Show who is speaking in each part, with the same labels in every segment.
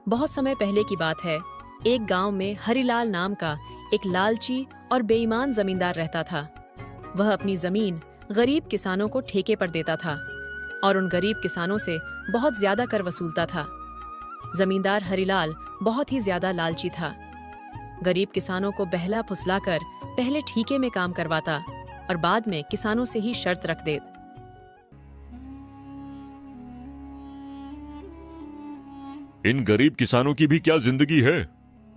Speaker 1: बहुत समय पहले की बात है। एक गांव में हरिलाल नाम का एक लालची और बेईमान जमींदार रहता था। वह अपनी जमीन गरीब किसानों को ठेके पर देता था और उन गरीब किसानों से बहुत ज्यादा कर वसूलता था। जमींदार हरिलाल बहुत ही ज्यादा लालची था। गरीब किसानों को बहला फुसलाकर पहले ठेके में काम करवाता और बाद में किसानों से ही शर्त रख देता।
Speaker 2: इन गरीब किसानों की भी क्या जिंदगी है।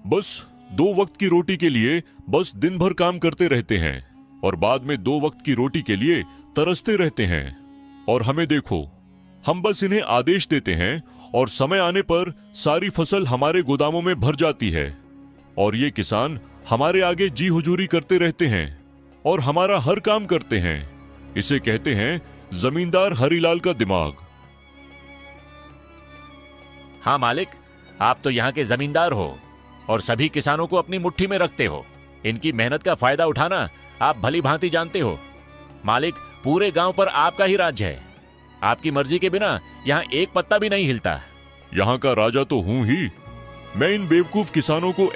Speaker 2: बस 2 वक्त की रोटी के लिए बस दिन भर काम करते रहते हैं और बाद में 2 वक्त की रोटी के लिए तरसते रहते हैं। और हमें देखो, हम बस इन्हें आदेश देते हैं और समय आने पर सारी फसल हमारे गोदामों में भर जाती है और ये किसान हमारे आगे जी हुजूरी करते रहते हैं और हमारा हर काम करते हैं। इसे कहते हैं जमींदार हरिलाल का दिमाग।
Speaker 3: हाँ मालिक, आप तो यहाँ के जमींदार हो और सभी किसानों को अपनी मुट्ठी में रखते हो। इनकी मेहनत का फायदा उठाना आप भली भांति जानते हो। मालिक, पूरे गांव पर आपका ही राज्य है। आपकी मर्जी के बिना यहाँ एक पत्ता भी नहीं हिलता।
Speaker 2: यहाँ का राजा तो हूं ही। मैं इन बेवकूफ किसानों को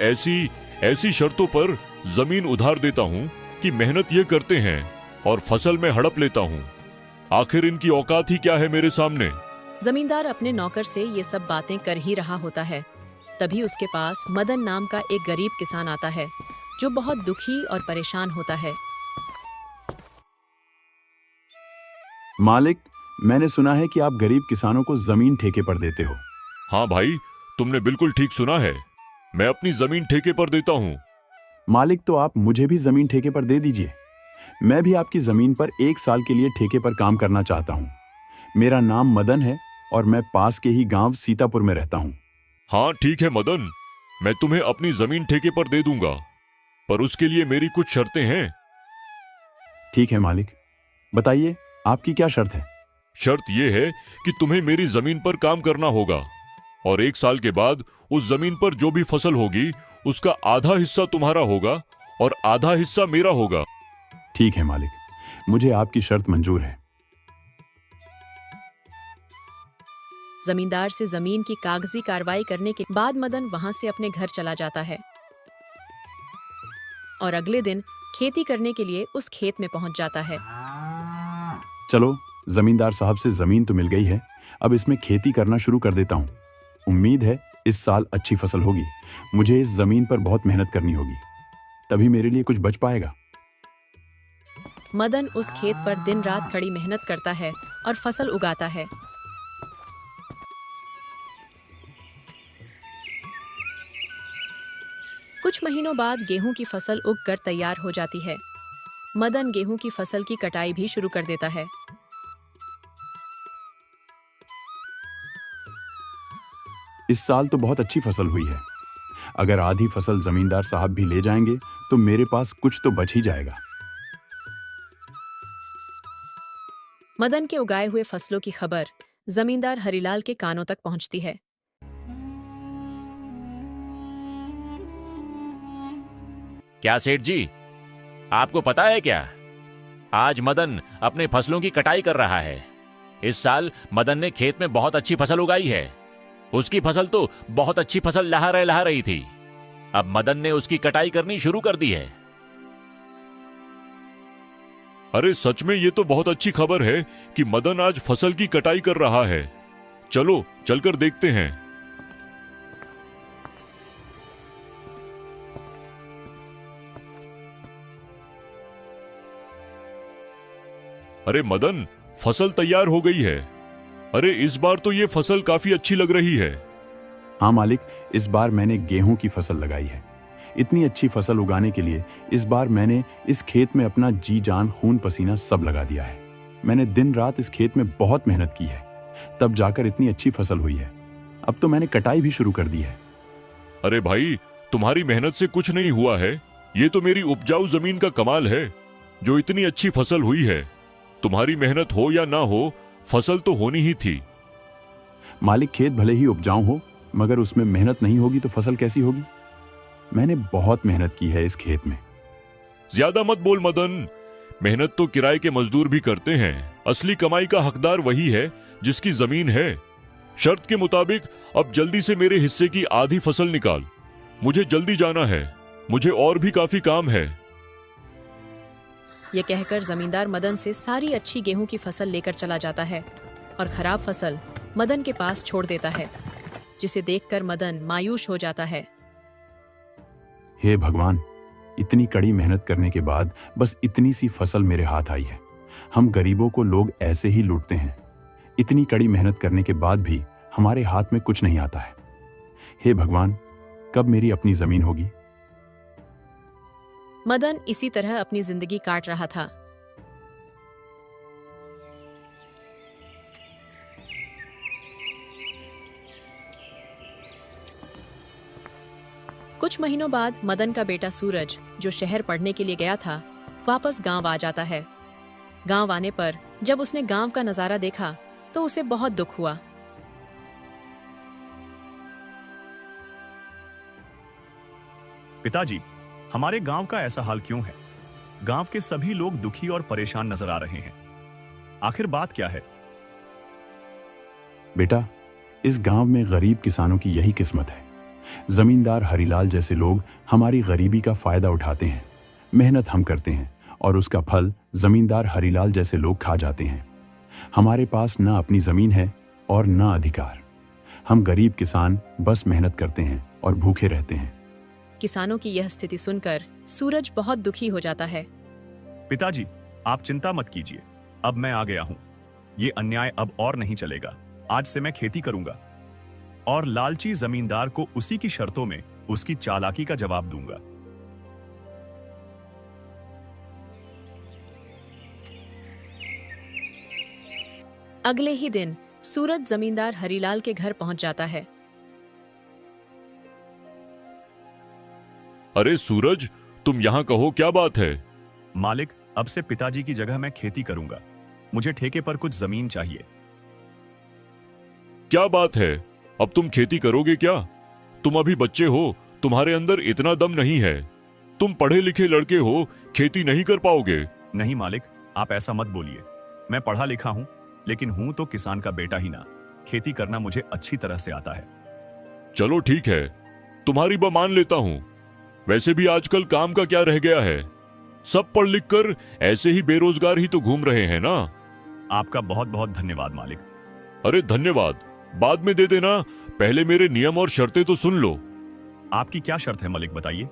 Speaker 2: ऐसी शर्तों पर जमीन उधार देता हूँ कि मेहनत ये करते हैं और फसल में हड़प लेता हूँ। आखिर इनकी औकात ही क्या है मेरे सामने।
Speaker 1: जमींदार अपने नौकर से ये सब बातें कर ही रहा होता है। तभी उसके पास मदन नाम का एक गरीब किसान आता है जो बहुत दुखी और परेशान होता है।
Speaker 4: मालिक, मैंने सुना है कि आप गरीब किसानों को जमीन ठेके पर देते हो।
Speaker 2: हाँ भाई, तुमने बिल्कुल ठीक सुना है। मैं अपनी जमीन ठेके पर देता हूँ।
Speaker 4: मालिक, तो आप मुझे भी जमीन ठेके पर दे दीजिए। मैं भी आपकी जमीन पर 1 साल के लिए ठेके पर काम करना चाहता हूँ। मेरा नाम मदन है और मैं पास के ही गांव सीतापुर में रहता हूँ।
Speaker 2: हाँ ठीक है मदन, मैं तुम्हें अपनी जमीन ठेके पर दे दूंगा, पर उसके लिए मेरी कुछ शर्तें हैं।
Speaker 4: ठीक है मालिक, बताइए आपकी क्या शर्त है।
Speaker 2: शर्त यह है कि तुम्हें मेरी जमीन पर काम करना होगा और 1 साल के बाद उस जमीन पर जो भी फसल होगी उसका आधा हिस्सा तुम्हारा होगा और आधा हिस्सा मेरा होगा।
Speaker 4: ठीक है मालिक, मुझे आपकी शर्त मंजूर है।
Speaker 1: जमींदार से जमीन की कागजी कार्रवाई करने के बाद मदन वहां से अपने घर चला जाता है और अगले दिन खेती करने के लिए उस खेत में पहुंच जाता है।
Speaker 4: चलो, जमींदार साहब से जमीन तो मिल गई है, अब इसमें खेती करना शुरू कर देता हूँ। उम्मीद है इस साल अच्छी फसल होगी। मुझे इस जमीन पर बहुत मेहनत करनी होगी, तभी मेरे लिए कुछ बच पाएगा।
Speaker 1: मदन उस खेत पर दिन रात कड़ी मेहनत करता है और फसल उगाता है। कुछ महीनों बाद गेहूं की फसल उगकर तैयार हो जाती है। मदन गेहूं की फसल की कटाई भी शुरू कर देता है।
Speaker 4: इस साल तो बहुत अच्छी फसल हुई है। अगर आधी फसल जमींदार साहब भी ले जाएंगे तो मेरे पास कुछ तो बच ही जाएगा।
Speaker 1: मदन के उगाए हुए फसलों की खबर जमींदार हरिलाल के कानों तक पहुंचती है।
Speaker 3: क्या सेठ जी, आपको पता है क्या, आज मदन अपने फसलों की कटाई कर रहा है। इस साल मदन ने खेत में बहुत अच्छी फसल उगाई है। उसकी फसल तो बहुत अच्छी फसल लहा रही थी। अब मदन ने उसकी कटाई करनी शुरू कर दी है।
Speaker 2: अरे सच में ये तो बहुत अच्छी खबर है कि मदन आज फसल की कटाई कर रहा है। चलो चलकर देखते हैं। अरे मदन, फसल तैयार हो गई है। अरे इस बार तो ये फसल काफी अच्छी लग रही है।
Speaker 4: हाँ मालिक, इस बार मैंने गेहूं की फसल लगाई है। इतनी अच्छी फसल उगाने के लिए इस बार मैंने इस खेत में अपना जी जान खून पसीना सब लगा दिया है। मैंने दिन रात इस खेत में बहुत मेहनत की है, तब जाकर इतनी अच्छी फसल हुई है। अब तो मैंने कटाई भी शुरू कर दी है।
Speaker 2: अरे भाई, तुम्हारी मेहनत से कुछ नहीं हुआ है। ये तो मेरी उपजाऊ जमीन का कमाल है जो इतनी अच्छी फसल हुई है। तुम्हारी मेहनत हो या ना हो, फसल तो होनी ही थी।
Speaker 4: मालिक, खेत भले ही उपजाऊ हो मगर उसमें मेहनत नहीं होगी तो फसल कैसी होगी। मैंने बहुत मेहनत की है इस खेत में।
Speaker 2: ज्यादा मत बोल मदन, मेहनत तो किराए के मजदूर भी करते हैं। असली कमाई का हकदार वही है जिसकी जमीन है। शर्त के मुताबिक अब जल्दी से मेरे हिस्से की आधी फसल निकाल। मुझे जल्दी जाना है, मुझे और भी काफी काम है।
Speaker 1: यह कहकर जमींदार मदन से सारी अच्छी गेहूं की फसल लेकर चला जाता है और खराब फसल मदन के पास छोड़ देता है, जिसे देखकर मदन मायूस हो जाता है।
Speaker 4: हे भगवान, इतनी कड़ी मेहनत करने के बाद बस इतनी सी फसल मेरे हाथ आई है। हम गरीबों को लोग ऐसे ही लूटते हैं। इतनी कड़ी मेहनत करने के बाद भी हमारे हाथ में कुछ नहीं आता है। हे भगवान, कब मेरी अपनी जमीन होगी?
Speaker 1: मदन इसी तरह अपनी जिंदगी काट रहा था। कुछ महीनों बाद मदन का बेटा सूरज, जो शहर पढ़ने के लिए गया था, वापस गांव आ जाता है। गांव आने पर जब उसने गांव का नजारा देखा तो उसे बहुत दुख हुआ।
Speaker 5: पिताजी, हमारे गांव का ऐसा हाल क्यों है? गांव के सभी लोग दुखी और परेशान नजर आ रहे हैं। आखिर बात क्या है?
Speaker 4: बेटा, इस गांव में गरीब किसानों की यही किस्मत है। जमींदार हरिलाल जैसे लोग हमारी गरीबी का फायदा उठाते हैं। मेहनत हम करते हैं और उसका फल जमींदार हरिलाल जैसे लोग खा जाते हैं। हमारे पास न अपनी जमीन है और न अधिकार। हम गरीब किसान बस मेहनत करते हैं और भूखे रहते हैं।
Speaker 1: किसानों की यह स्थिति सुनकर सूरज बहुत दुखी हो जाता है।
Speaker 5: पिताजी, आप चिंता मत कीजिए, अब मैं आ गया हूं। ये अन्याय अब और नहीं चलेगा। आज से मैं खेती करूंगा और लालची जमींदार को उसी की शर्तों में उसकी चालाकी का जवाब दूंगा।
Speaker 1: अगले ही दिन सूरज जमींदार हरिलाल के घर पहुंच जाता है।
Speaker 2: अरे सूरज, तुम यहाँ कहो, क्या बात है?
Speaker 5: मालिक, अब से पिताजी की जगह मैं खेती करूंगा। मुझे ठेके पर कुछ जमीन चाहिए।
Speaker 2: क्या बात है? अब तुम खेती करोगे क्या? तुम अभी बच्चे हो, तुम्हारे अंदर इतना दम नहीं है। तुम पढ़े लिखे लड़के हो, खेती नहीं कर पाओगे।
Speaker 5: नहीं मालिक, आप ऐसा मत बोलिए। मैं पढ़ा लिखा हूं, लेकिन हूं तो किसान का बेटा ही ना। खेती करना मुझे अच्छी तरह से आता है।
Speaker 2: चलो ठीक है, तुम्हारी बात मान लेता हूं। वैसे भी आजकल काम का क्या रह गया है? सब पढ़ लिख कर ऐसे ही बेरोजगार ही तो घूम रहे हैं ना।
Speaker 5: आपका बहुत बहुत धन्यवाद मालिक।
Speaker 2: अरे धन्यवाद बाद में दे देना, पहले मेरे नियम और शर्तें तो सुन लो।
Speaker 5: आपकी क्या शर्त है मालिक, बताइए।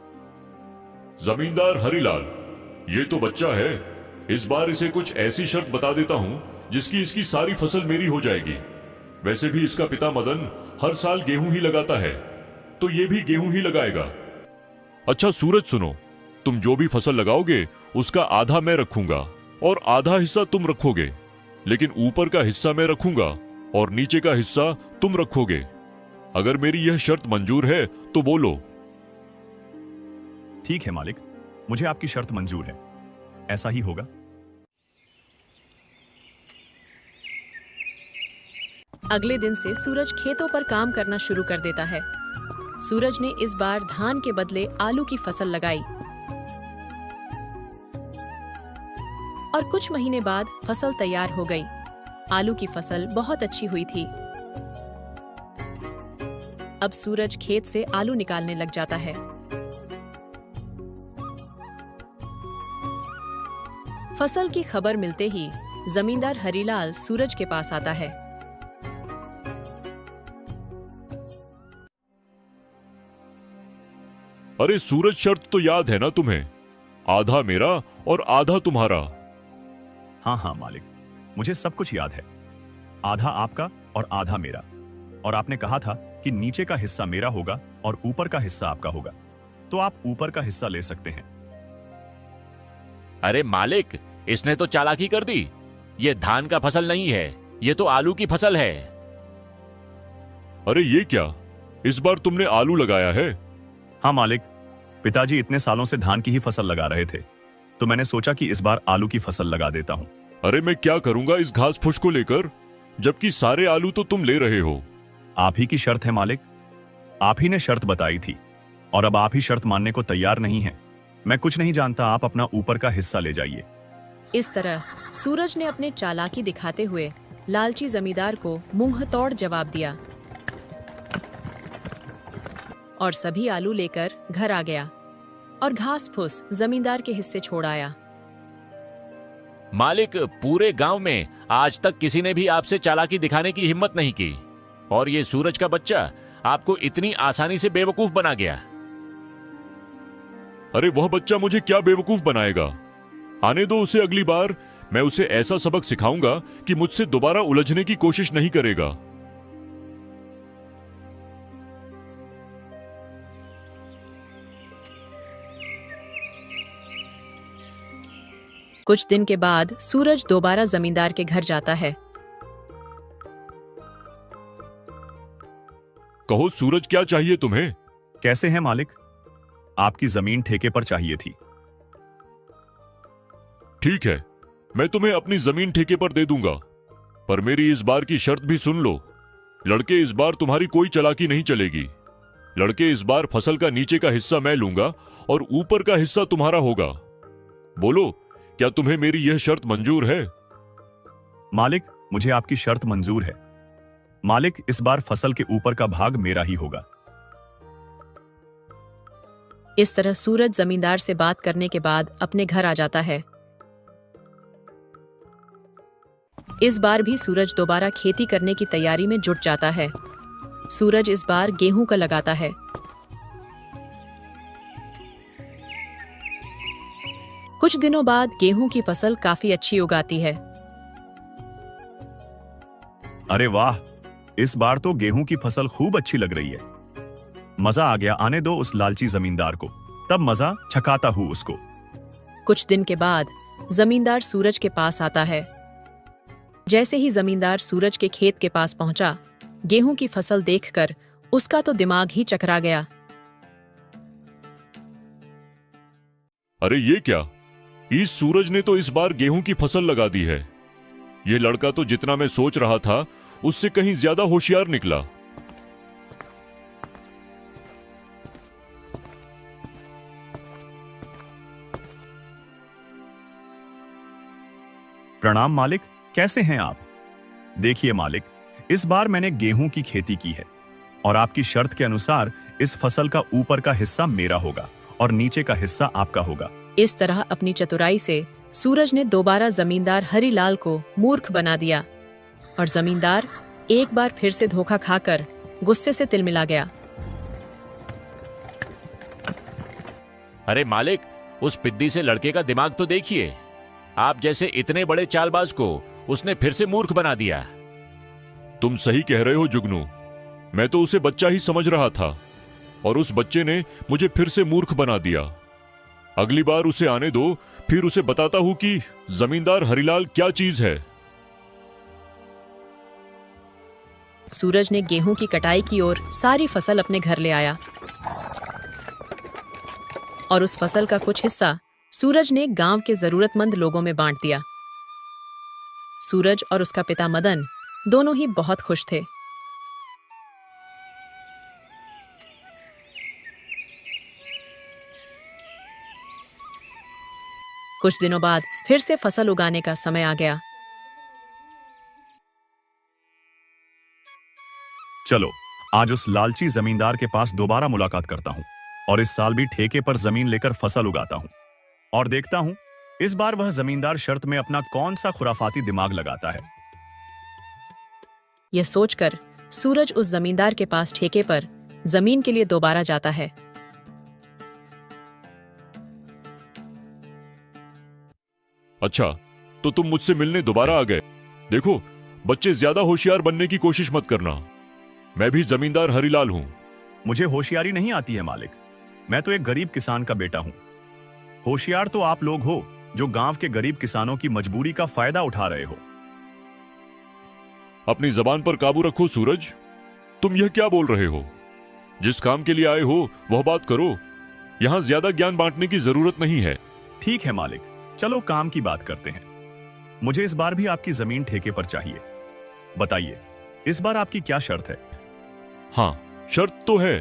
Speaker 2: जमींदार हरिलाल, ये तो बच्चा है। इस बार इसे कुछ ऐसी शर्त बता देता हूं जिसकी इसकी सारी फसल मेरी हो जाएगी। वैसे भी इसका पिता मदन हर साल गेहूं ही लगाता है, तो ये भी गेहूं ही लगाएगा। अच्छा सूरज सुनो, तुम जो भी फसल लगाओगे उसका आधा मैं रखूंगा और आधा हिस्सा तुम रखोगे, लेकिन ऊपर का हिस्सा मैं रखूंगा और नीचे का हिस्सा तुम रखोगे। अगर मेरी यह शर्त मंजूर है तो बोलो।
Speaker 5: ठीक है मालिक, मुझे आपकी शर्त मंजूर है। ऐसा ही होगा।
Speaker 1: अगले दिन से सूरज खेतों पर काम करना शुरू कर देता है। सूरज ने इस बार धान के बदले आलू की फसल लगाई और कुछ महीने बाद फसल तैयार हो गई। आलू की फसल बहुत अच्छी हुई थी। अब सूरज खेत से आलू निकालने लग जाता है। फसल की खबर मिलते ही जमींदार हरिलाल सूरज के पास आता है।
Speaker 2: अरे सूरज, शर्त तो याद है ना तुम्हें? आधा मेरा और आधा तुम्हारा।
Speaker 5: हाँ हाँ मालिक, मुझे सब कुछ याद है। आधा आपका और आधा मेरा। और आपने कहा था कि नीचे का हिस्सा मेरा होगा और ऊपर का हिस्सा आपका होगा, तो आप ऊपर का हिस्सा ले सकते हैं।
Speaker 3: अरे मालिक, इसने तो चालाकी कर दी। ये धान का फसल नहीं है, ये तो आलू की फसल है।
Speaker 2: अरे ये क्या, इस बार तुमने आलू लगाया है?
Speaker 5: हाँ मालिक, पिताजी इतने सालों से धान की ही फसल लगा रहे थे, तो मैंने सोचा कि इस बार आलू की फसल लगा देता हूँ।
Speaker 2: अरे मैं क्या करूंगा इस घास फूस को लेकर, जबकि सारे आलू तो तुम ले रहे हो।
Speaker 5: आप ही की शर्त है मालिक, आप ही ने शर्त बताई थी और अब आप ही शर्त मानने को तैयार नहीं हैं। मैं कुछ नहीं जानता, आप अपना ऊपर का हिस्सा ले जाइए।
Speaker 1: इस तरह सूरज ने अपने चालाकी दिखाते हुए लालची जमींदार को मुंह तोड़ जवाब दिया और सभी आलू लेकर घर आ गया और घास फूस जमींदार के हिस्से छोड़ आया।
Speaker 3: मालिक, पूरे गांव में आज तक किसी ने भी आपसे चालाकी दिखाने की हिम्मत नहीं की और ये सूरज का बच्चा आपको इतनी आसानी से बेवकूफ बना गया।
Speaker 2: अरे वह बच्चा मुझे क्या बेवकूफ बनाएगा? आने दो उसे, अगली बार मैं उसे ऐसा सबक सिखाऊंगा कि मुझसे दोबारा उलझने की कोशिश नहीं करेगा।
Speaker 1: कुछ दिन के बाद सूरज दोबारा जमींदार के घर जाता है।
Speaker 2: कहो सूरज, क्या चाहिए तुम्हें?
Speaker 5: कैसे हैं मालिक? आपकी जमीन ठेके पर चाहिए थी।
Speaker 2: ठीक है, मैं तुम्हें अपनी जमीन ठेके पर दे दूंगा, पर मेरी इस बार की शर्त भी सुन लो। लड़के, इस बार तुम्हारी कोई चालाकी नहीं चलेगी। लड़के, इस बार फसल का नीचे का हिस्सा मैं लूंगा और ऊपर का हिस्सा तुम्हारा होगा। बोलो, क्या तुम्हें मेरी यह शर्त मंजूर है?
Speaker 5: मालिक, मुझे आपकी शर्त मंजूर है। मालिक, इस बार फसल के ऊपर का भाग मेरा ही होगा।
Speaker 1: इस तरह सूरज जमींदार से बात करने के बाद अपने घर आ जाता है। इस बार भी सूरज दोबारा खेती करने की तैयारी में जुट जाता है। सूरज इस बार गेहूं का लगाता है। कुछ दिनों बाद गेहूं की फसल काफी अच्छी उगाती है।
Speaker 5: अरे वाह, इस बार तो गेहूं की फसल खूब अच्छी लग रही है। मजा आ गया। आने दो उस लालची जमींदार को, तब मजा छकाता हूं उसको।
Speaker 1: कुछ दिन के बाद जमींदार सूरज के पास आता है। जैसे ही जमींदार सूरज के खेत के पास पहुंचा, गेहूं की फसल देखकर उसका तो दिमाग ही चकरा गया।
Speaker 2: अरे ये क्या? इस सूरज ने तो इस बार गेहूं की फसल लगा दी है। यह लड़का तो जितना मैं सोच रहा था उससे कहीं ज्यादा होशियार निकला।
Speaker 5: प्रणाम मालिक, कैसे हैं आप? देखिए मालिक, इस बार मैंने गेहूं की खेती की है और आपकी शर्त के अनुसार इस फसल का ऊपर का हिस्सा मेरा होगा और नीचे का हिस्सा आपका होगा।
Speaker 1: इस तरह अपनी चतुराई से सूरज ने दोबारा जमींदार हरिलाल को मूर्ख बना दिया और जमींदार एक बार फिर से धोखा खाकर गुस्से से तिलमिला गया।
Speaker 3: अरे मालिक, उस पिद्दी से लड़के का दिमाग तो देखिए। आप जैसे इतने बड़े चालबाज को उसने फिर से मूर्ख बना दिया।
Speaker 2: तुम सही कह रहे हो जुगनू, मैं तो उसे बच्चा ही समझ रहा था और उस बच्चे ने मुझे फिर से मूर्ख बना दिया। अगली बार उसे आने दो, फिर उसे बताता हूं कि जमींदार हरिलाल क्या चीज है।
Speaker 1: सूरज ने गेहूं की कटाई की और सारी फसल अपने घर ले आया और उस फसल का कुछ हिस्सा सूरज ने गांव के जरूरतमंद लोगों में बांट दिया। सूरज और उसका पिता मदन दोनों ही बहुत खुश थे। कुछ दिनों बाद फिर से फसल उगाने का समय आ गया।
Speaker 5: चलो, आज उस लालची जमींदार के पास दोबारा मुलाकात करता हूं और इस साल भी ठेके पर जमीन लेकर फसल उगाता हूं और देखता हूं इस बार वह जमींदार शर्त में अपना कौन सा खुराफाती दिमाग लगाता है।
Speaker 1: यह सोचकर सूरज उस जमींदार के पास ठेके पर जमीन के लिए दोबारा जाता है।
Speaker 2: अच्छा, तो तुम मुझसे मिलने दोबारा आ गए। देखो, बच्चे, ज्यादा होशियार बनने की कोशिश मत करना। मैं भी जमींदार हरिलाल हूं।
Speaker 5: मुझे होशियारी नहीं आती है मालिक, मैं तो एक गरीब किसान का बेटा हूं। होशियार तो आप लोग हो जो गांव के गरीब किसानों की मजबूरी का फायदा उठा रहे हो।
Speaker 2: अपनी जबान पर काबू रखो सूरज। तुम यह क्या बोल रहे हो? जिस काम के लिए आए हो वह बात करो। यहां ज्यादा ज्ञान बांटने की जरूरत नहीं है।
Speaker 5: ठीक है मालिक, चलो काम की बात करते हैं। मुझे इस बार भी आपकी जमीन ठेके पर चाहिए। बताइए, इस बार आपकी क्या शर्त है?
Speaker 2: हाँ, शर्त तो है।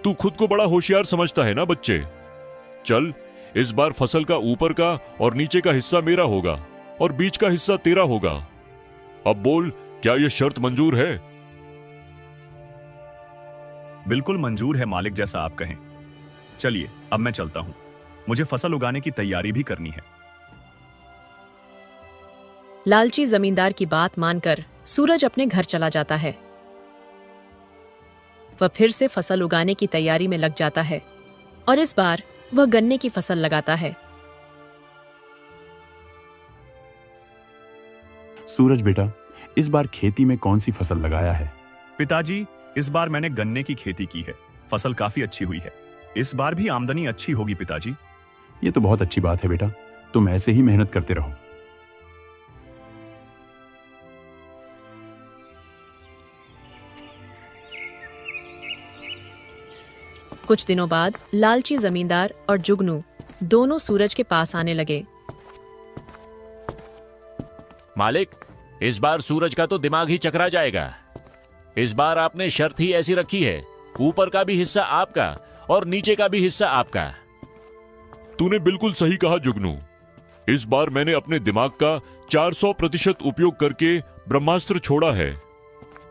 Speaker 2: तू खुद को बड़ा होशियार समझता है ना बच्चे। चल, इस बार फसल का ऊपर का और नीचे का हिस्सा मेरा होगा और बीच का हिस्सा तेरा होगा। अब बोल, क्या यह शर्त मंजूर है?
Speaker 5: बिल्कुल मंजूर है मालिक, जैसा आप कहें। चलिए अब मैं चलता हूं, मुझे फसल उगाने की तैयारी भी करनी है।
Speaker 1: लालची जमींदार की बात मानकर सूरज अपने घर चला जाता है। वह फिर से फसल उगाने की तैयारी में लग जाता है और इस बार वह गन्ने की फसल लगाता है।
Speaker 4: सूरज बेटा, इस बार खेती में कौन सी फसल लगाया है?
Speaker 5: पिताजी, इस बार मैंने गन्ने की खेती की है। फसल काफी अच्छी हुई है। इस बार भी आमदनी अच्छी होगी पिताजी।
Speaker 4: ये तो बहुत अच्छी बात है बेटा, तुम ऐसे ही मेहनत करते रहो।
Speaker 1: कुछ दिनों बाद लालची जमींदार और जुगनू दोनों सूरज के पास आने लगे।
Speaker 3: मालिक, इस बार सूरज का तो दिमाग ही चकरा जाएगा। इस बार आपने शर्त ही ऐसी रखी है, ऊपर का भी हिस्सा आपका और नीचे का भी हिस्सा आपका।
Speaker 2: तूने बिल्कुल सही कहा जुगनू। इस बार मैंने अपने दिमाग का 400% उपयोग करके ब्रह्मास्त्र छोड़ा है।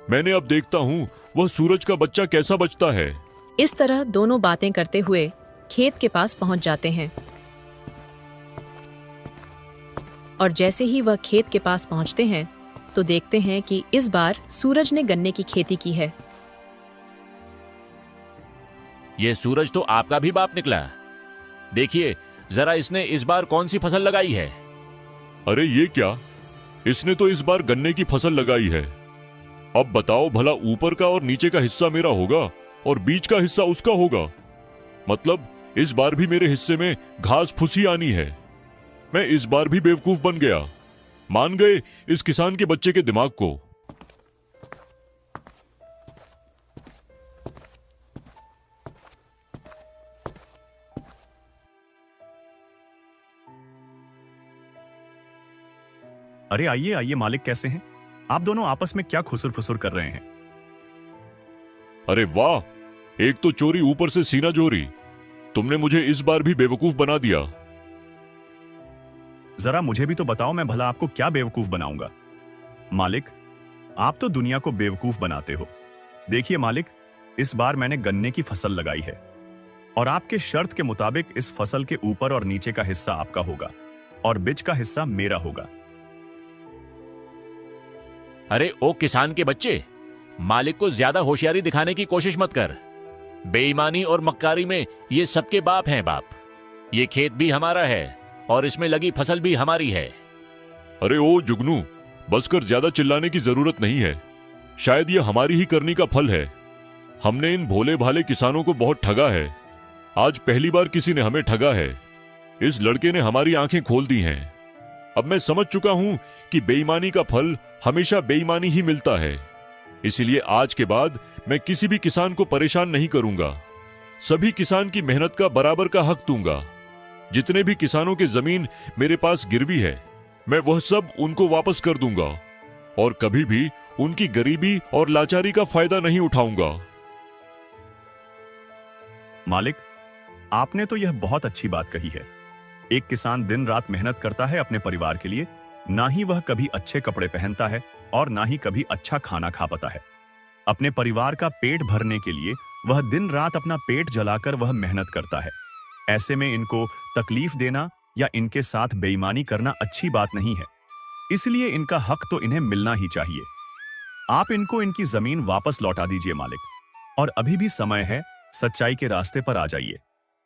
Speaker 2: मैंने अब देखता हूं वह सूरज का बच्चा कैसा बचता है।
Speaker 1: इस तरह दोनों बातें करते हुए खेत के पास पहुंच जाते हैं और जैसे ही वह खेत के पास पहुंचते हैं तो देखते हैं कि इस बार सूरज ने गन्ने की खेती की है।
Speaker 3: यह सूरज तो आपका भी बाप निकला। देखिए जरा, इसने इस बार कौन सी फसल लगाई है।
Speaker 2: अरे ये क्या, इसने तो इस बार गन्ने की फसल लगाई है। अब बताओ भला, ऊपर का और नीचे का हिस्सा मेरा होगा और बीच का हिस्सा उसका होगा। मतलब इस बार भी मेरे हिस्से में घास फूसी आनी है। मैं इस बार भी बेवकूफ बन गया। मान गए इस किसान के बच्चे के दिमाग को।
Speaker 5: अरे आइए आइए मालिक, कैसे हैं आप दोनों? आपस में क्या खुसुर फुसुर कर रहे हैं?
Speaker 2: अरे वाह, एक तो चोरी ऊपर से सीना चोरी। तुमने मुझे इस बार भी बेवकूफ बना दिया।
Speaker 5: जरा मुझे भी तो बताओ, मैं भला आपको क्या बेवकूफ बनाऊंगा? मालिक, आप तो दुनिया को बेवकूफ बनाते हो। देखिए मालिक, इस बार मैंने गन्ने की फसल लगाई है और आपके शर्त के मुताबिक इस फसल के ऊपर और नीचे का हिस्सा आपका होगा और बीच का हिस्सा मेरा होगा।
Speaker 3: अरे ओ किसान के बच्चे, मालिक को ज्यादा होशियारी दिखाने की कोशिश मत कर। बेईमानी और मक्कारी में ये सबके बाप हैं बाप। ये खेत भी हमारा है और इसमें लगी फसल भी हमारी है।
Speaker 2: अरे ओ जुगनू, बस कर, ज्यादा चिल्लाने की जरूरत नहीं है। शायद ये हमारी ही करनी का फल है। हमने इन भोले भाले किसानों को बहुत ठगा है। आज पहली बार किसी ने हमें ठगा है। इस लड़के ने हमारी आंखें खोल दी हैं। अब मैं समझ चुका हूं कि बेईमानी का फल हमेशा बेईमानी ही मिलता है। इसलिए आज के बाद मैं किसी भी किसान को परेशान नहीं करूंगा। सभी किसान की मेहनत का बराबर का हक दूंगा। जितने भी किसानों की जमीन मेरे पास गिरवी है, मैं वह सब उनको वापस कर दूंगा और कभी भी उनकी गरीबी और लाचारी का फायदा नहीं उठाऊंगा।
Speaker 5: मालिक, आपने तो यह बहुत अच्छी बात कही है। एक किसान दिन रात मेहनत करता है अपने परिवार के लिए, ना ही वह कभी अच्छे कपड़े पहनता है और ना ही कभी अच्छा खाना खा पाता है। अपने परिवार का पेट भरने के लिए वह दिन रात अपना पेट जलाकर वह मेहनत करता है। ऐसे में इनको तकलीफ देना या इनके साथ बेईमानी करना अच्छी बात नहीं है। इसलिए इनका हक तो इन्हें मिलना ही चाहिए। आप इनको इनकी जमीन वापस लौटा दीजिए मालिक, और अभी भी समय है, सच्चाई के रास्ते पर आ जाइए,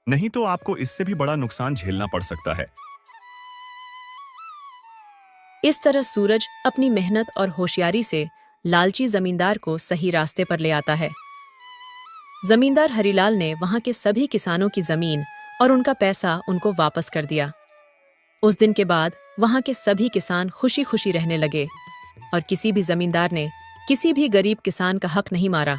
Speaker 5: नहीं तो आपको इससे भी बड़ा नुकसान झेलना पड़ सकता है।
Speaker 1: इस तरह सूरज अपनी मेहनत और होशियारी से लालची जमींदार को सही रास्ते पर ले आता है। जमींदार हरिलाल ने वहां के सभी किसानों की जमीन और उनका पैसा उनको वापस कर दिया। उस दिन के बाद वहां के सभी किसान खुशी खुशी रहने लगे और किसी भी जमींदार ने किसी भी गरीब किसान का हक नहीं मारा।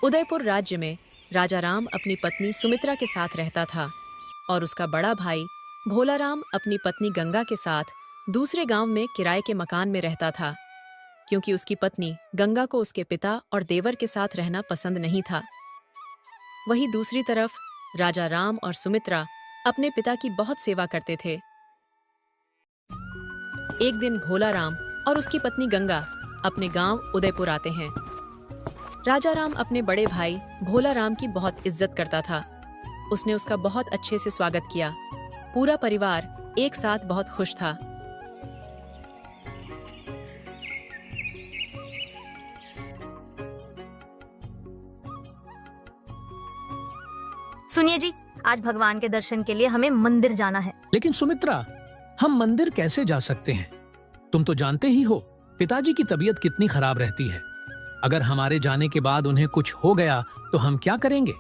Speaker 1: उदयपुर राज्य में राजा राम अपनी पत्नी सुमित्रा के साथ रहता था और उसका बड़ा भाई भोलाराम अपनी पत्नी गंगा के साथ दूसरे गांव में किराए के मकान में रहता था, क्योंकि उसकी पत्नी गंगा को उसके पिता और देवर के साथ रहना पसंद नहीं था। वहीं दूसरी तरफ राजा राम और सुमित्रा अपने पिता की बहुत सेवा करते थे। एक दिन भोला राम और उसकी पत्नी गंगा अपने गांव उदयपुर आते हैं। राजा राम अपने बड़े भाई भोला राम की बहुत इज्जत करता था। उसने उसका बहुत अच्छे से स्वागत किया। पूरा परिवार एक साथ बहुत खुश था।
Speaker 6: सुनिए जी, आज भगवान के दर्शन के लिए हमें मंदिर जाना है।
Speaker 7: लेकिन सुमित्रा, हम मंदिर कैसे जा सकते हैं? तुम तो जानते ही हो पिताजी की तबीयत कितनी खराब रहती है। अगर हमारे जाने के बाद उन्हें कुछ हो गया तो हम क्या करेंगे?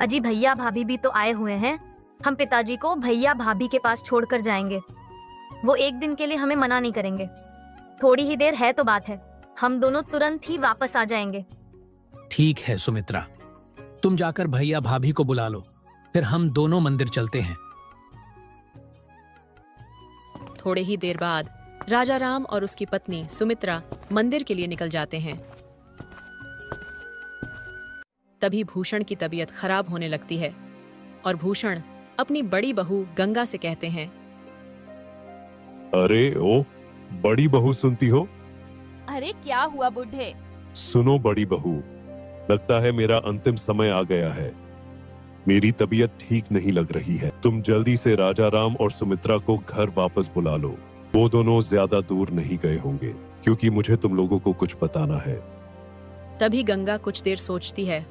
Speaker 6: अजी, भैया भाभी भी तो आए हुए हैं। हम पिताजी को भैया भाभी के पास छोड़कर जाएंगे। वो एक दिन के लिए हमें मना नहीं करेंगे। थोड़ी ही देर है तो बात है, हम दोनों तुरंत ही वापस आ जाएंगे।
Speaker 7: ठीक है सुमित्रा, तुम जाकर भैया भाभी को बुला लो, फिर हम दोनों मंदिर चलते हैं।
Speaker 1: थोड़े ही देर बाद राजा राम और उसकी पत्नी सुमित्रा मंदिर के लिए निकल जाते हैं। तभी भूषण की तबीयत खराब होने लगती है और भूषण अपनी बड़ी बहू गंगा से कहते हैं,
Speaker 8: अरे ओ बड़ी बहू, सुनती हो?
Speaker 9: अरे क्या हुआ बुढ़े?
Speaker 8: सुनो बड़ी बहू, लगता है मेरा अंतिम समय आ गया है। मेरी तबीयत ठीक नहीं लग रही है। तुम जल्दी से राजा राम और सुमित्रा को घर वापस बुला लो। वो दोनों ज्यादा दूर नहीं गए होंगे, क्योंकि मुझे तुम लोगों को कुछ बताना है।
Speaker 1: तभी गंगा कुछ देर सोचती है।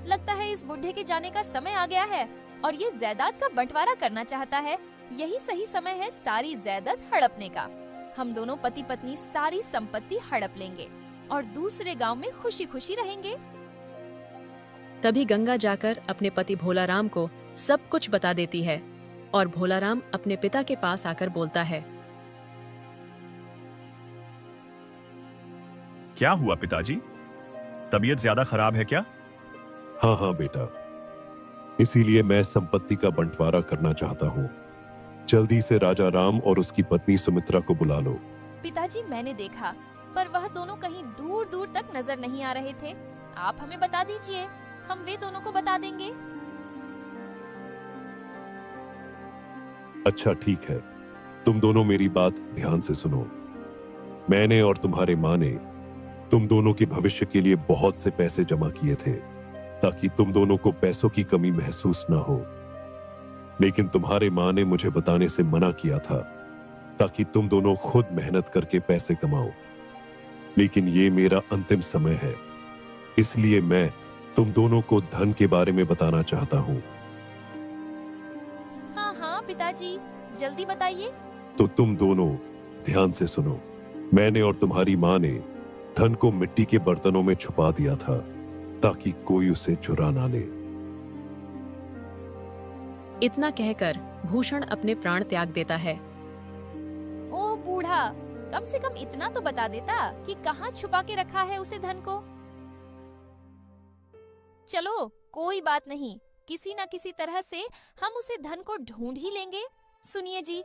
Speaker 9: लगता है इस बुढ़े के जाने का समय आ गया है और ये जायदाद का बंटवारा करना चाहता है। यही सही समय है सारी जायदाद हड़पने का। हम दोनों पति पत्नी सारी संपत्ति हड़प लेंगे और दूसरे गांव में खुशी खुशी रहेंगे।
Speaker 1: तभी गंगा जाकर अपने पति भोला राम को सब कुछ बता देती है और भोला राम अपने पिता के पास आकर बोलता है,
Speaker 5: क्या हुआ पिताजी? तबीयत ज्यादा खराब है क्या?
Speaker 8: हाँ हाँ बेटा, इसीलिए मैं संपत्ति का बंटवारा करना चाहता हूँ। जल्दी से राजा राम और उसकी पत्नी सुमित्रा को बुला लो।
Speaker 9: पिताजी, मैंने देखा पर वह दोनों कहीं दूर दूर तक नजर नहीं आ रहे थे। आप हमें बता दीजिए, हम वे दोनों को बता देंगे।
Speaker 8: अच्छा ठीक है, तुम दोनों मेरी बात ध्यान से सुनो। मैंने और तुम्हारे माँ ने तुम दोनों के भविष्य के लिए बहुत से पैसे जमा किए थे, ताकि तुम दोनों को पैसों की कमी महसूस ना हो। लेकिन तुम्हारे माँ ने मुझे बताने से मना किया था, ताकि तुम दोनों खुद मेहनत करके पैसे कमाओ। लेकिन ये मेरा अंतिम समय है, इसलिए मैं तुम दोनों को धन के बारे में बताना चाहता हूँ।
Speaker 9: हाँ हाँ पिताजी, जल्दी बताइए।
Speaker 8: तो तुम दोनों ध्यान से सुनो। मैंने और तुम्हारी माँ ने धन को मिट्टी के बर्तनों में छुपा दिया था, ताकि कोई उसे चुरा ना ले।
Speaker 1: इतना कहकर भूषण अपने प्राण त्याग देता है।
Speaker 9: ओ बूढ़ा, कम से कम इतना तो बता देता कि कहाँ छुपा के रखा है उसे धन को। चलो कोई बात नहीं, किसी न किसी तरह से हम उसे धन को ढूंढ ही लेंगे। सुनिए जी,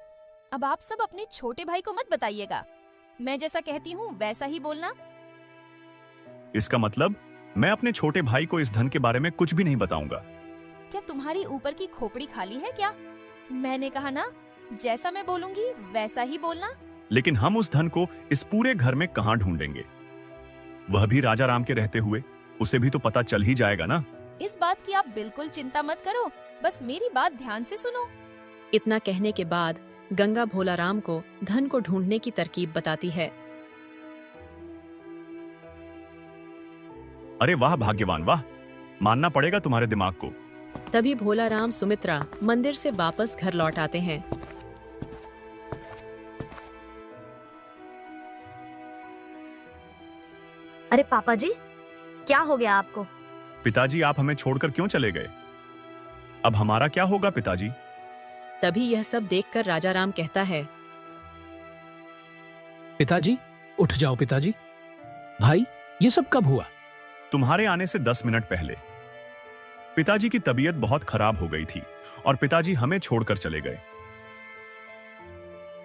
Speaker 9: अब आप सब अपने छोटे भाई को मत बताइएगा। मैं जैसा कहती हूँ वैसा ही बोलना।
Speaker 5: इसका मतलब मैं अपने छोटे भाई को इस धन के बारे में कुछ भी नहीं बताऊंगा।
Speaker 9: क्या तुम्हारी ऊपर की खोपड़ी खाली है क्या? मैंने कहा ना, जैसा मैं बोलूंगी वैसा ही बोलना।
Speaker 5: लेकिन हम उस धन को इस पूरे घर में कहाँ ढूंढेंगे? वह भी राजा राम के रहते हुए। उसे भी तो पता चल ही जाएगा ना।
Speaker 9: इस बात की आप बिल्कुल चिंता मत करो, बस मेरी बात ध्यान से सुनो।
Speaker 1: इतना कहने के बाद गंगा भोला राम को धन को ढूंढने की तरकीब बताती है।
Speaker 5: अरे वाह भाग्यवान, वाह! मानना पड़ेगा तुम्हारे दिमाग को।
Speaker 1: तभी भोला राम सुमित्रा मंदिर से वापस घर लौट आते हैं।
Speaker 6: अरे पापा जी, क्या हो गया आपको?
Speaker 5: पिताजी, आप हमें छोड़कर क्यों चले गए? अब हमारा क्या होगा पिताजी?
Speaker 1: तभी यह सब देखकर राजा राम कहता है,
Speaker 7: पिताजी उठ जाओ। पिताजी, भाई ये सब कब हुआ?
Speaker 5: तुम्हारे आने से 10 मिनट पहले। पिताजी की तबीयत बहुत खराब हो गई थी और पिताजी हमें छोड़कर चले गए।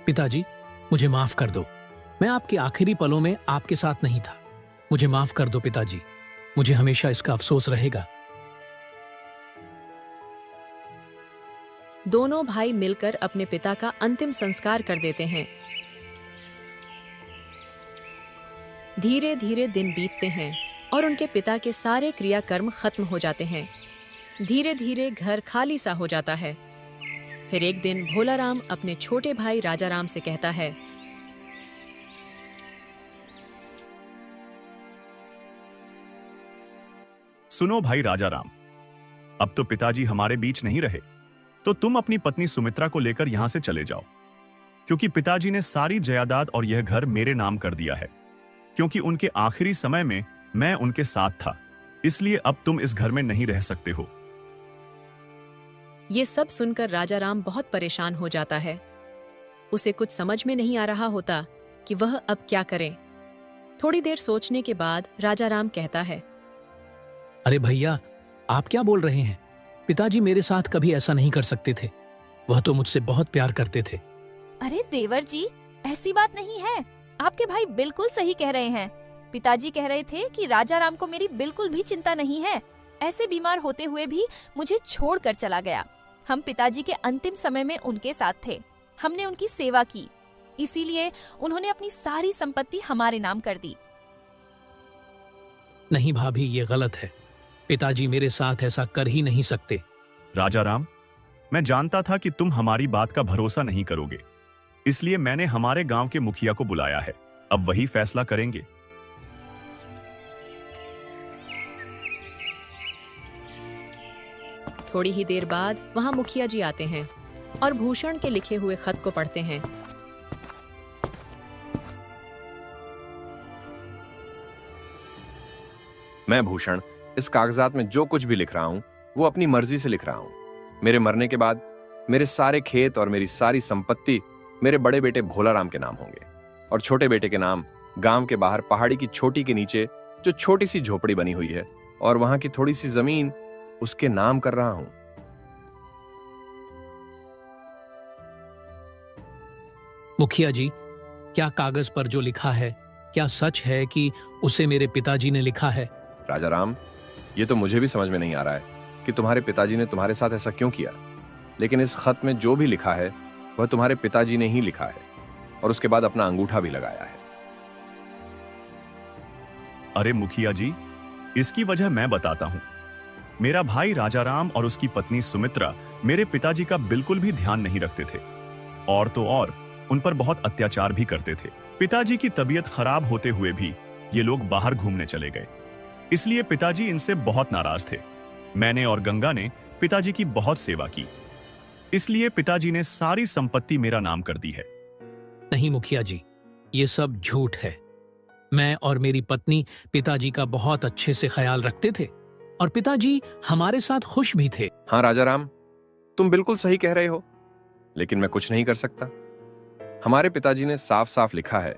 Speaker 7: पिताजी मुझे माफ कर दो, मैं आपके आखिरी पलों में आपके साथ नहीं था। मुझे माफ कर दो पिताजी, मुझे हमेशा इसका अफसोस रहेगा।
Speaker 1: दोनों भाई मिलकर अपने पिता का अंतिम संस्कार कर देते हैं। धीरे धीरे दिन बीतते हैं और उनके पिता के सारे क्रियाकर्म खत्म हो जाते हैं। धीरे धीरे घर खाली सा हो जाता है। फिर एक दिन भोलाराम अपने छोटे भाई राजाराम से कहता है,
Speaker 5: सुनो भाई राजाराम, अब तो पिताजी हमारे बीच नहीं रहे, तो तुम अपनी पत्नी सुमित्रा को लेकर यहां से चले जाओ, क्योंकि पिताजी ने सारी जायदाद और यह घर मेरे नाम कर दिया है। क्योंकि उनके आखिरी समय में मैं उनके साथ था, इसलिए अब तुम इस घर में नहीं रह सकते हो।
Speaker 1: ये सब सुनकर राजाराम बहुत परेशान हो जाता है। उसे कुछ समझ में नहीं आ रहा होता कि वह अब क्या करे। थोड़ी देर सोचने के बाद राजाराम कहता है,
Speaker 7: अरे भैया, आप क्या बोल रहे हैं? पिताजी मेरे साथ कभी ऐसा नहीं कर सकते थे। वह तो मुझसे बहुत प्यार करते थे।
Speaker 9: अरे देवर जी, ऐसी बात नहीं है। आपके भाई बिल्कुल सही कह रहे हैं। पिताजी कह रहे थे कि राजाराम को मेरी बिल्कुल भी चिंता नहीं है। ऐसे बीमार होते हुए भी मुझे छोड़कर चला गया। हम पिताजी के अंतिम समय में उनके साथ थे। हमने उनकी सेवा की, इसीलिए उन्होंने अपनी सारी संपत्ति हमारे नाम कर दी।
Speaker 7: नहीं भाभी, ये गलत है। पिताजी मेरे साथ ऐसा कर ही नहीं सकते।
Speaker 5: राजाराम, मैं जानता था कि तुम हमारी बात का भरोसा नहीं करोगे, इसलिए मैंने हमारे गांव के मुखिया को बुलाया है। अब वही फैसला करेंगे।
Speaker 1: थोड़ी ही देर बाद वहां मुखिया जी आते हैं और भूषण के लिखे हुए खत को पढ़ते हैं।
Speaker 10: मैं भूषण इस कागजात में जो कुछ भी लिख रहा हूं वो अपनी मर्जी से लिख रहा हूं। मेरे मरने के बाद मेरे सारे खेत और मेरी सारी संपत्ति मेरे बड़े बेटे भोलाराम के नाम होंगे और छोटे बेटे के नाम गांव के बाहर पहाड़ी की छोटी के नीचे जो छोटी सी झोपड़ी बनी हुई है और वहां की थोड़ी सी जमीन उसके नाम कर रहा हूं।
Speaker 7: मुखिया जी, क्या कागज पर जो लिखा है क्या सच है कि उसे मेरे पिताजी ने लिखा है?
Speaker 10: राजाराम, ये तो मुझे भी समझ में नहीं आ रहा है कि तुम्हारे पिताजी ने तुम्हारे साथ ऐसा क्यों किया, लेकिन इस खत में जो भी लिखा है वह तुम्हारे पिताजी ने ही लिखा है और उसके बाद अपना अंगूठा भी लगाया है।
Speaker 5: अरे मुखिया जी, इसकी वजह मैं बताता हूं। मेरा भाई राजाराम और उसकी पत्नी सुमित्रा मेरे पिताजी का बिल्कुल भी ध्यान नहीं रखते थे और तो और उन पर बहुत अत्याचार भी करते थे। पिताजी की तबीयत खराब होते हुए भी ये लोग बाहर घूमने चले गए, इसलिए पिताजी इनसे बहुत नाराज थे। मैंने और गंगा ने पिताजी की बहुत सेवा की, इसलिए पिताजी ने सारी संपत्ति मेरा नाम कर दी है।
Speaker 7: नहीं मुखिया जी, ये सब झूठ है। मैं और मेरी पत्नी पिताजी का बहुत अच्छे से ख्याल रखते थे और पिताजी हमारे साथ खुश भी थे।
Speaker 10: हाँ राजाराम, तुम बिल्कुल सही कह रहे हो, लेकिन मैं कुछ नहीं कर सकता। हमारे पिताजी ने साफ साफ लिखा है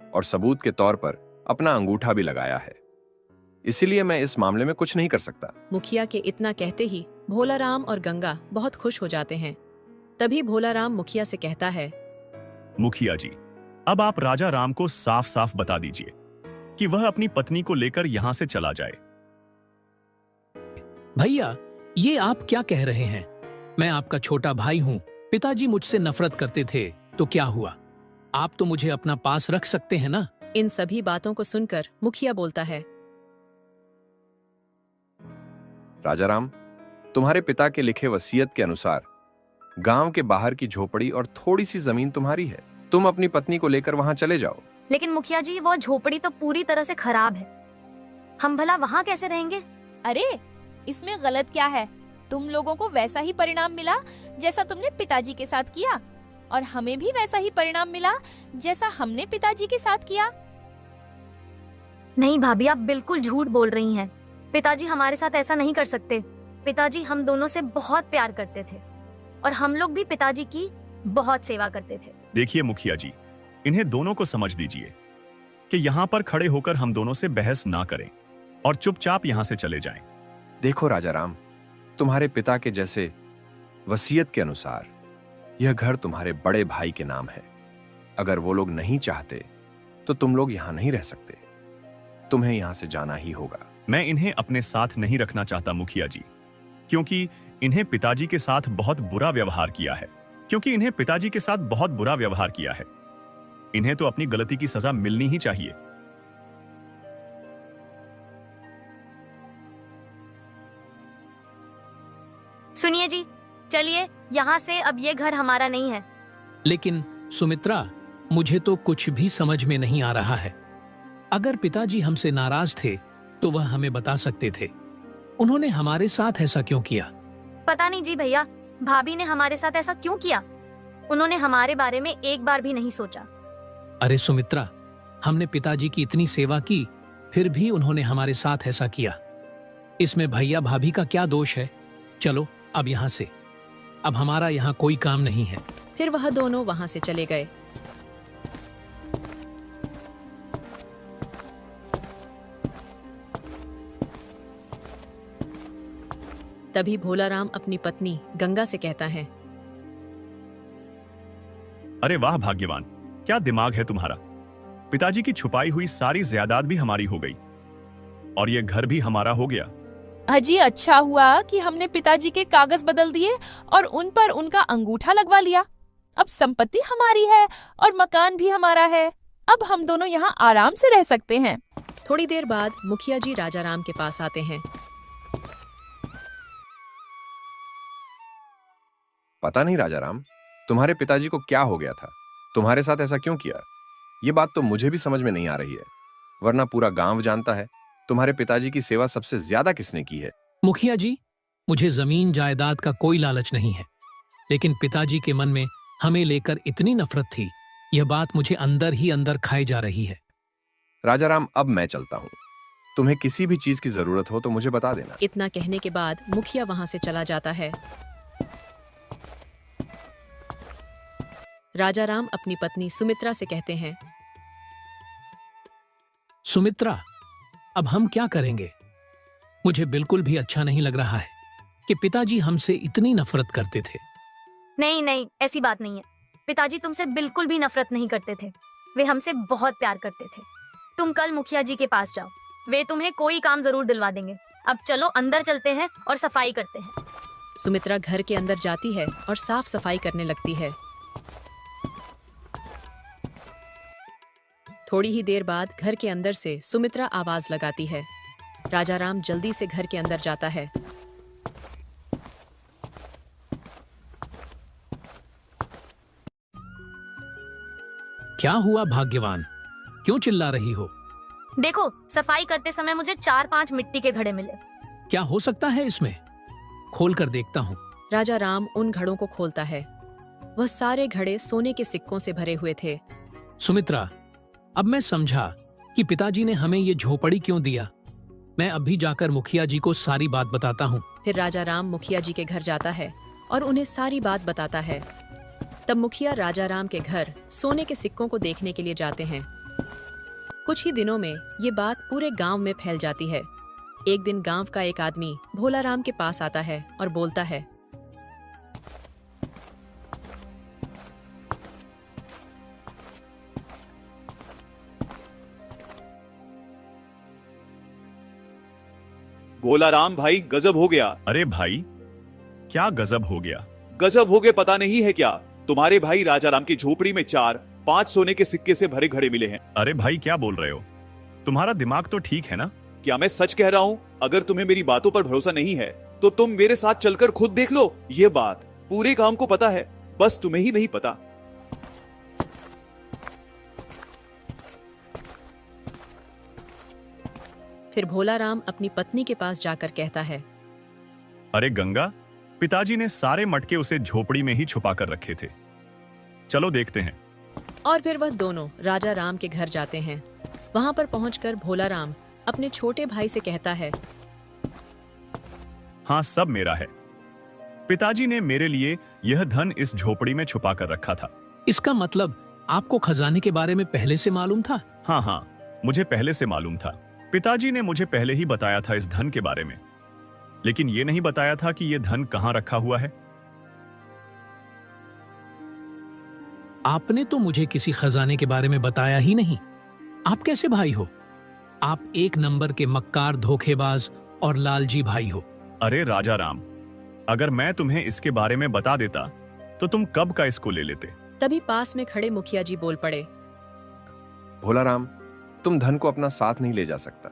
Speaker 10: और सबूत के तौर पर अपना अंगूठा भी लगाया है, इसीलिए मैं इस मामले में कुछ नहीं कर सकता।
Speaker 1: मुखिया के इतना कहते ही भोलाराम और गंगा बहुत खुश हो जाते हैं। तभी भोलाराम मुखिया से कहता है,
Speaker 5: मुखिया जी, अब आप राजा राम को साफ साफ बता दीजिए कि वह अपनी पत्नी को लेकर यहां से चला जाए।
Speaker 7: भैया, ये आप क्या कह रहे हैं? मैं आपका छोटा भाई हूं। पिताजी मुझसे नफरत करते थे तो क्या हुआ? आप तो मुझे अपना पास रख सकते हैं ना?
Speaker 1: इन सभी बातों को सुनकर मुखिया बोलता है,
Speaker 10: राजाराम, तुम्हारे पिता के लिखे वसीयत के अनुसार गांव के बाहर की झोपड़ी और थोड़ी सी जमीन तुम्हारी है। तुम अपनी पत्नी को लेकर वहां चले जाओ।
Speaker 6: लेकिन मुखिया जी, वो झोपड़ी तो पूरी तरह से खराब है। हम भला वहाँ कैसे रहेंगे?
Speaker 9: अरे इसमें गलत क्या है? तुम लोगों को वैसा ही परिणाम मिला जैसा तुमने पिताजी के साथ किया और हमें भी वैसा ही परिणाम मिला जैसा हमने पिताजी के साथ किया।
Speaker 6: नहीं भाभी, आप बिल्कुल झूठ बोल रही हैं। पिताजी हमारे साथ ऐसा नहीं कर सकते। पिताजी हम दोनों से बहुत प्यार करते थे और हम लोग भी पिताजी की बहुत सेवा करते थे।
Speaker 5: देखिए मुखिया जी, इन्हें दोनों को समझ दीजिए कि यहाँ पर खड़े होकर हम दोनों से बहस ना करें और चुपचाप यहाँ से चले जाएं।
Speaker 10: देखो राजाराम, तुम्हारे पिता के जैसे वसीयत के अनुसार यह घर तुम्हारे बड़े भाई के नाम है। अगर वो लोग नहीं चाहते तो तुम लोग यहां नहीं रह सकते। तुम्हें यहां से जाना ही होगा।
Speaker 5: मैं इन्हें अपने साथ नहीं रखना चाहता मुखिया जी। क्योंकि इन्हें पिताजी के साथ बहुत बुरा व्यवहार किया है। इन्हें तो अपनी गलती की सजा मिलनी ही चाहिए।
Speaker 6: सुनिए जी, चलिए यहाँ से, अब ये घर हमारा नहीं है।
Speaker 7: लेकिन सुमित्रा, मुझे तो कुछ भी समझ में नहीं आ रहा है। अगर पिताजी हमसे नाराज थे तो वह हमें बता सकते थे। उन्होंने हमारे साथ ऐसा क्यों किया?
Speaker 6: पता नहीं जी भैया, भाभी ने हमारे साथ ऐसा क्यों किया। उन्होंने हमारे बारे में एक बार भी नहीं सोचा।
Speaker 7: अरे सुमित्रा, हमने पिताजी की इतनी सेवा की, फिर भी उन्होंने हमारे साथ ऐसा किया। इसमें भैया भाभी का क्या दोष है? चलो अब यहाँ से, अब हमारा यहाँ कोई काम नहीं है।
Speaker 1: फिर वह दोनों वहां से चले गए। तभी भोलाराम अपनी पत्नी गंगा से कहता है,
Speaker 5: अरे वाह भाग्यवान, क्या दिमाग है तुम्हारा। पिताजी की छुपाई हुई सारी जायदाद भी हमारी हो गई और ये घर भी हमारा हो गया।
Speaker 9: अजी अच्छा हुआ कि हमने पिताजी के कागज बदल दिए और उन पर उनका अंगूठा लगवा लिया। अब संपत्ति हमारी है और मकान भी हमारा है। अब हम दोनों यहाँ आराम से रह सकते हैं।
Speaker 1: थोड़ी देर बाद मुखिया जी राजाराम के पास आते हैं।
Speaker 10: पता नहीं राजाराम, तुम्हारे पिताजी को क्या हो गया था, तुम्हारे साथ ऐसा क्यों किया? ये बात तो मुझे भी समझ में नहीं आ रही है। वरना पूरा गांव जानता है तुम्हारे पिताजी की सेवा सबसे ज्यादा किसने की है।
Speaker 7: मुखिया जी, मुझे जमीन जायदाद का कोई लालच नहीं है, लेकिन पिताजी के मन में हमें लेकर इतनी नफरत थी, यह बात मुझे अंदर ही अंदर खाई जा रही है।
Speaker 10: राजाराम, अब मैं चलता हूँ। तुम्हें किसी भी चीज की जरूरत हो तो मुझे बता देना।
Speaker 1: इतना कहने के बाद मुखिया वहां से चला जाता है। राजाराम अपनी पत्नी सुमित्रा से कहते हैं,
Speaker 7: सुमित्रा, अब हम क्या करेंगे? मुझे बिल्कुल भी अच्छा नहीं लग रहा है कि पिताजी हमसे इतनी नफरत करते थे।
Speaker 6: नहीं नहीं, ऐसी बात नहीं है। पिताजी तुमसे बिल्कुल भी नफरत नहीं करते थे, वे हमसे बहुत प्यार करते थे। तुम कल मुखिया जी के पास जाओ, वे तुम्हें कोई काम जरूर दिलवा देंगे। अब चलो अंदर चलते हैं और सफाई करते हैं।
Speaker 1: सुमित्रा घर के अंदर जाती है और साफ सफाई करने लगती है। थोड़ी ही देर बाद घर के अंदर से सुमित्रा आवाज लगाती है। राजाराम जल्दी से घर के अंदर जाता है।
Speaker 7: क्या हुआ भाग्यवान, क्यों चिल्ला रही हो?
Speaker 6: देखो, सफाई करते समय मुझे 4-5 मिट्टी के घड़े मिले।
Speaker 7: क्या हो सकता है इसमें? खोल कर देखता हूँ।
Speaker 1: राजाराम उन घड़ों को खोलता है। वह सारे घड़े सोने के सिक्कों से भरे हुए थे।
Speaker 7: सुमित्रा, अब मैं समझा कि पिताजी ने हमें ये झोपड़ी क्यों दिया। मैं अभी जाकर मुखिया जी को सारी बात बताता हूँ।
Speaker 1: फिर राजाराम मुखिया जी के घर जाता है और उन्हें सारी बात बताता है। तब मुखिया राजाराम के घर सोने के सिक्कों को देखने के लिए जाते हैं। कुछ ही दिनों में ये बात पूरे गांव में फैल जाती है। एक दिन गांव का एक आदमी भोलाराम के पास आता है और बोलता है,
Speaker 11: भोलाराम भाई, गजब हो गया।
Speaker 5: अरे भाई, क्या गजब हो गया?
Speaker 11: गजब हो गए पता नहीं है क्या? तुम्हारे भाई राजाराम की झोपड़ी में 4-5 सोने के सिक्के से भरे घड़े मिले हैं।
Speaker 5: अरे भाई, क्या बोल रहे हो? तुम्हारा दिमाग तो ठीक है ना?
Speaker 11: क्या मैं सच कह रहा हूँ? अगर तुम्हें मेरी बातों पर भरोसा नहीं है तो तुम मेरे साथ चलकर खुद देख लो। ये बात पूरे गांव को पता है, बस तुम्हें ही नहीं पता।
Speaker 1: फिर भोलाराम अपनी पत्नी के पास जाकर कहता है,
Speaker 5: अरे गंगा, पिताजी ने सारे मटके उसे झोपड़ी में ही छुपा कर रखे थे। चलो देखते हैं।
Speaker 1: और फिर वह दोनों राजाराम के घर जाते हैं। वहां पर पहुंचकर भोलाराम अपने छोटे भाई से कहता है,
Speaker 5: हाँ, सब मेरा है। पिताजी ने मेरे लिए यह धन इस झोपड़ी में छुपा कर रखा था।
Speaker 7: इसका मतलब आपको खजाने के बारे में पहले से मालूम था?
Speaker 5: हाँ हाँ, मुझे पहले से मालूम था। पिताजी ने मुझे पहले ही बताया था इस धन के बारे में, लेकिन ये नहीं बताया था कि यह धन कहाँ रखा हुआ है।
Speaker 7: आपने तो मुझे किसी खजाने के बारे में बताया ही नहीं। आप कैसे भाई हो? आप एक नंबर के मक्कार, धोखेबाज और लालची भाई हो।
Speaker 5: अरे राजाराम, अगर मैं तुम्हें इसके बारे में बता देता तो तुम कब का इसको ले लेते।
Speaker 1: तभी पास में खड़े मुखिया जी बोल पड़े।
Speaker 10: भोलाराम, तुम धन को अपना साथ नहीं ले जा सकता।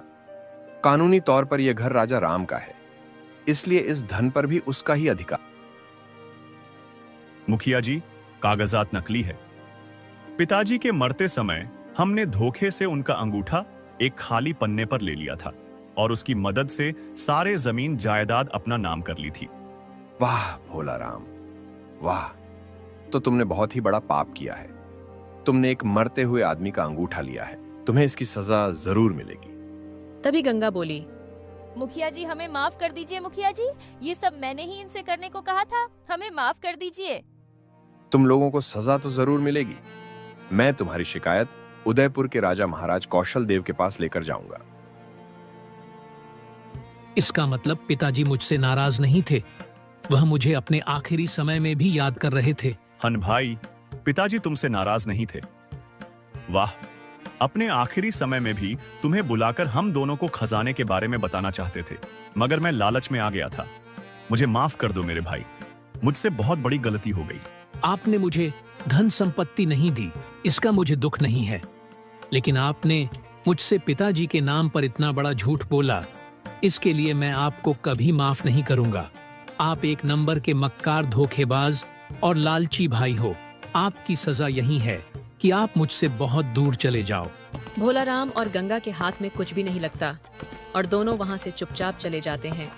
Speaker 10: कानूनी तौर पर यह घर राजा राम का है, इसलिए इस धन पर भी उसका ही अधिकार।
Speaker 5: मुखिया जी, कागजात नकली है। पिताजी के मरते समय हमने धोखे से उनका अंगूठा एक खाली पन्ने पर ले लिया था और उसकी मदद से सारे जमीन जायदाद अपना नाम कर ली थी।
Speaker 10: वाह भोलाराम, वाह! तो तुमने बहुत ही बड़ा पाप किया है। तुमने एक मरते हुए आदमी का अंगूठा लिया है। तुम्हें इसकी सजा जरूर मिलेगी।
Speaker 1: तभी गंगा बोली।
Speaker 9: मुखिया जी, हमें माफ कर दीजिए। मुखिया जी, ये सब मैंने ही इनसे करने को कहा था, हमें माफ कर दीजिए।
Speaker 10: तुम लोगों को सजा तो जरूर मिलेगी। मैं तुम्हारी शिकायत उदयपुर के राजा महाराज कौशल देव के पास लेकर जाऊंगा।
Speaker 7: इसका मतलब पिताजी मुझसे नाराज नहीं थे। वह मुझे अपने आखिरी समय में भी याद कर रहे थे।
Speaker 5: हन भाई, पिताजी तुमसे नाराज नहीं थे। वाह, अपने आखिरी समय में भी तुम्हें बुलाकर हम दोनों को खजाने के बारे में बताना चाहते थे, मगर मैं लालच में आ गया था। मुझे माफ कर दो मेरे भाई, मुझसे बहुत बड़ी गलती हो गई।
Speaker 7: आपने मुझे धन संपत्ति नहीं दी, इसका मुझे दुख नहीं है, लेकिन आपने मुझसे पिताजी के नाम पर इतना बड़ा झूठ बोला, इसके लिए मैं आपको कभी माफ नहीं करूंगा। आप एक नंबर के मक्कार, धोखेबाज और लालची भाई हो। आपकी सजा यही है कि आप मुझसे बहुत दूर चले जाओ।
Speaker 1: भोलाराम और गंगा के हाथ में कुछ भी नहीं लगता और दोनों वहां से चुपचाप चले जाते हैं।